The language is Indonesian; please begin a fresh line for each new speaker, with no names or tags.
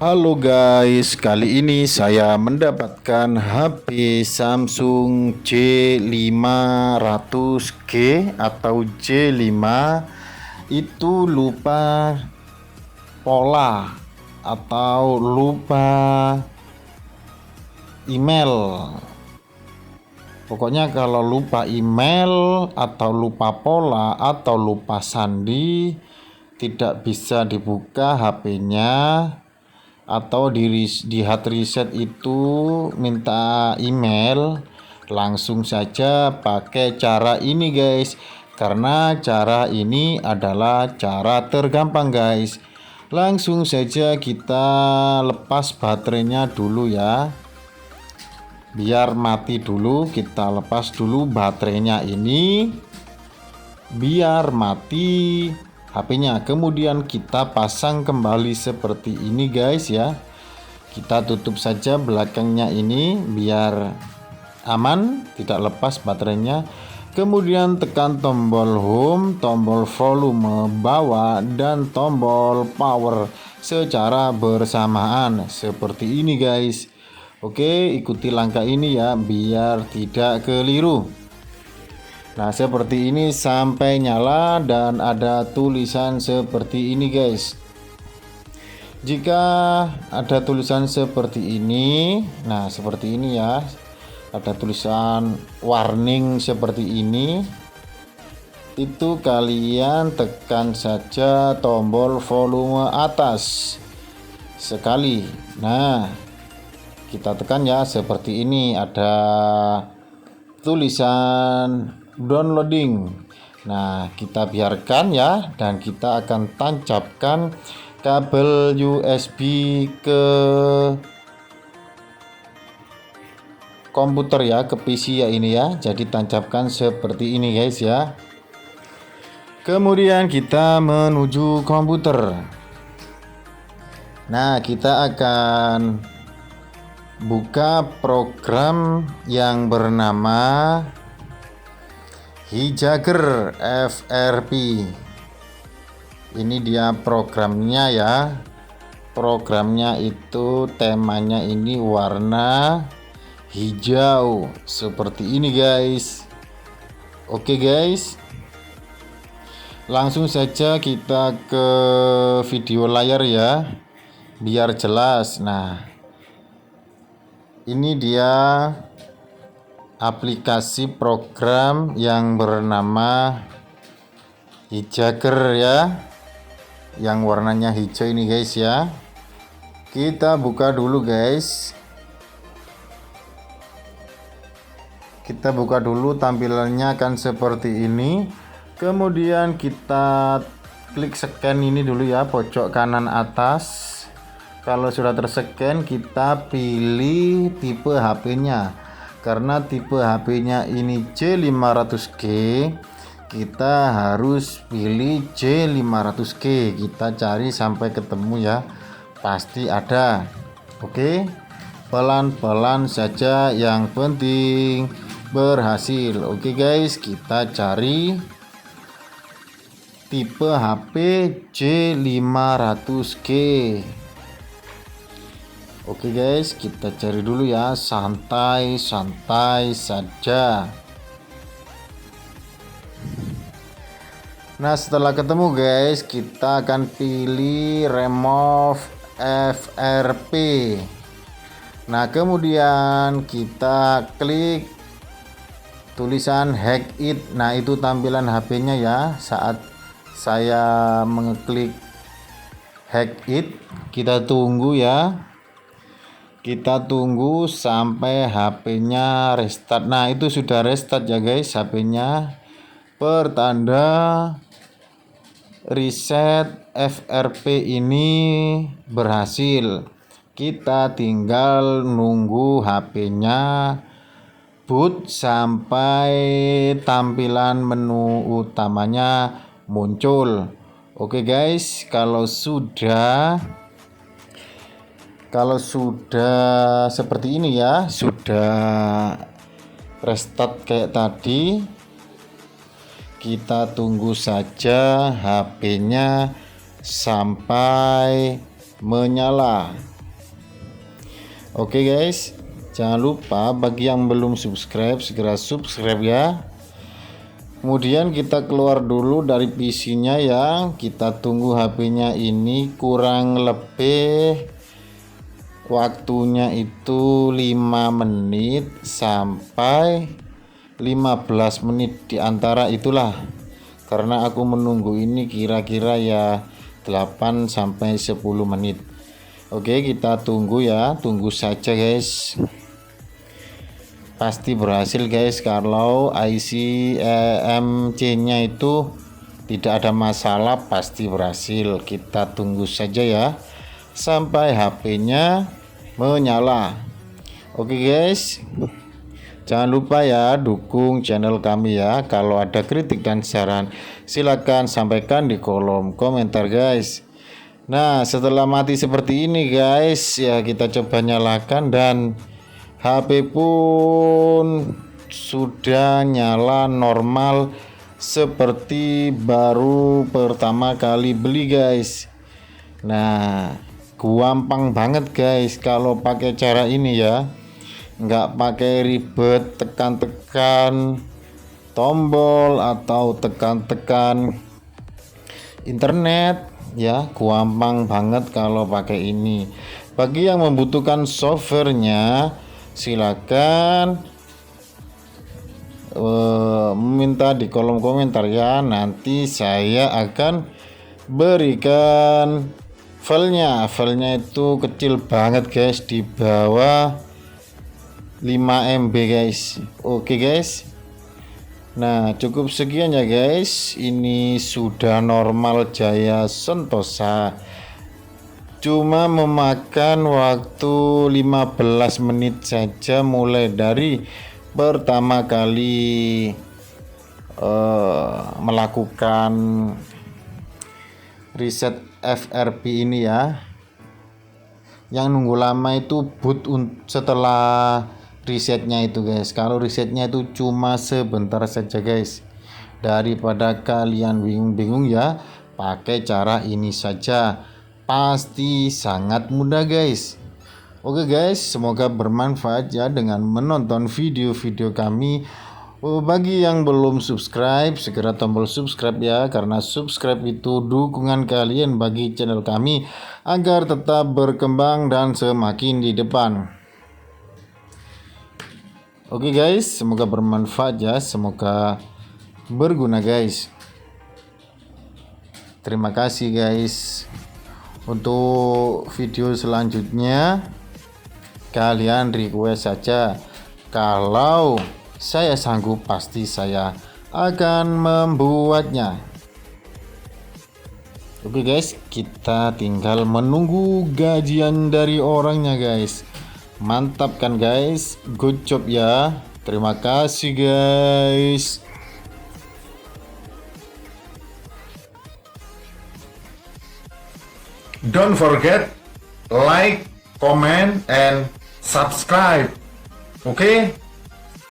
Halo guys, kali ini saya mendapatkan HP Samsung J500G atau J5. Itu lupa pola atau lupa email. Pokoknya kalau lupa email atau lupa pola atau lupa sandi, tidak bisa dibuka HP-nya, atau di hard reset itu minta email, langsung saja pakai cara ini guys, karena cara ini adalah cara tergampang guys. Langsung saja kita lepas baterainya dulu ya, biar mati dulu. Kita lepas dulu baterainya ini biar mati HP-nya, kemudian kita pasang kembali seperti ini guys ya. Kita tutup saja belakangnya ini biar aman, tidak lepas baterainya. Kemudian tekan tombol home, tombol volume bawah, dan tombol power secara bersamaan seperti ini guys. Oke, ikuti langkah ini ya biar tidak keliru. Nah, seperti ini sampai nyala dan ada tulisan seperti ini guys. Jika ada tulisan seperti ini, nah seperti ini ya, ada tulisan warning seperti ini, itu kalian tekan saja tombol volume atas sekali. Nah, kita tekan ya, seperti ini ada tulisan downloading. Nah, kita biarkan ya, dan kita akan tancapkan kabel USB ke komputer ya, ke PC ya ini ya. Jadi tancapkan seperti ini guys ya. Kemudian kita menuju komputer. Nah, kita akan buka program yang bernama Hijager FRP. Ini dia programnya ya. Programnya itu temanya ini warna hijau seperti ini guys. Oke guys, langsung saja kita ke video layar ya biar jelas. Nah, ini dia aplikasi program yang bernama Hijager ya, yang warnanya hijau ini guys ya. Kita buka dulu guys. Kita buka dulu, tampilannya akan seperti ini. Kemudian kita klik scan ini dulu ya, pojok kanan atas. Kalau sudah terscan, kita pilih tipe HP-nya. Karena tipe HP-nya ini J500G, kita harus pilih J500G. Kita cari sampai ketemu ya, pasti ada. Oke, pelan-pelan saja, yang penting berhasil. Oke guys, kita cari tipe HP J500G. Oke guys, kita cari dulu ya, santai-santai saja. Nah, setelah ketemu guys, kita akan pilih remove FRP. Nah, kemudian kita klik tulisan hack it. Nah, itu tampilan HP-nya ya saat saya mengeklik hack it. Kita tunggu ya. Kita tunggu sampai HP-nya restart. Nah, itu sudah restart ya guys HP-nya. Pertanda reset FRP ini berhasil. Kita tinggal nunggu HP-nya boot sampai tampilan menu utamanya muncul. Oke guys, kalau sudah seperti ini ya, sudah restart kayak tadi, kita tunggu saja HP-nya sampai menyala. Oke guys, jangan lupa bagi yang belum subscribe segera subscribe ya. Kemudian kita keluar dulu dari PC-nya ya. Kita tunggu HP-nya ini kurang lebih waktunya itu 5 menit sampai 15 menit di antara itulah. Karena aku menunggu ini kira-kira ya 8 sampai 10 menit. Oke, kita tunggu ya, tunggu saja guys. Pasti berhasil guys kalau IC EMC-nya itu tidak ada masalah, pasti berhasil. Kita tunggu saja ya sampai HP-nya menyala. Oke guys. Jangan lupa ya dukung channel kami ya. Kalau ada kritik dan saran silakan sampaikan di kolom komentar guys. Nah, setelah mati seperti ini guys, ya kita coba nyalakan dan HP pun sudah nyala normal seperti baru pertama kali beli guys. Nah, gampang banget guys kalau pakai cara ini ya. Nggak pakai ribet tekan-tekan tombol atau tekan-tekan internet ya, gampang banget kalau pakai ini. Bagi yang membutuhkan softwarenya silakan meminta di kolom komentar ya, nanti saya akan berikan filenya itu kecil banget guys, di bawah 5 MB guys. Oke guys, nah cukup sekian ya guys, ini sudah normal Jaya Sentosa, cuma memakan waktu 15 menit saja mulai dari pertama kali melakukan reset FRP ini ya. Yang nunggu lama itu boot setelah resetnya itu guys. Kalau resetnya itu cuma sebentar saja guys. Daripada kalian bingung-bingung ya, pakai cara ini saja, pasti sangat mudah guys. Oke guys, semoga bermanfaat ya dengan menonton video-video kami. Bagi yang belum subscribe, segera tombol subscribe ya, karena subscribe itu dukungan kalian bagi channel kami agar tetap berkembang dan semakin di depan. Oke guys, semoga bermanfaat ya, semoga berguna guys. Terima kasih guys. Untuk video selanjutnya kalian request saja, kalau saya sanggup pasti saya akan membuatnya. Oke guys, kita tinggal menunggu gajian dari orangnya guys. Mantap kan guys, good job ya. Terima kasih guys.
Don't forget like, comment, and subscribe. Okay?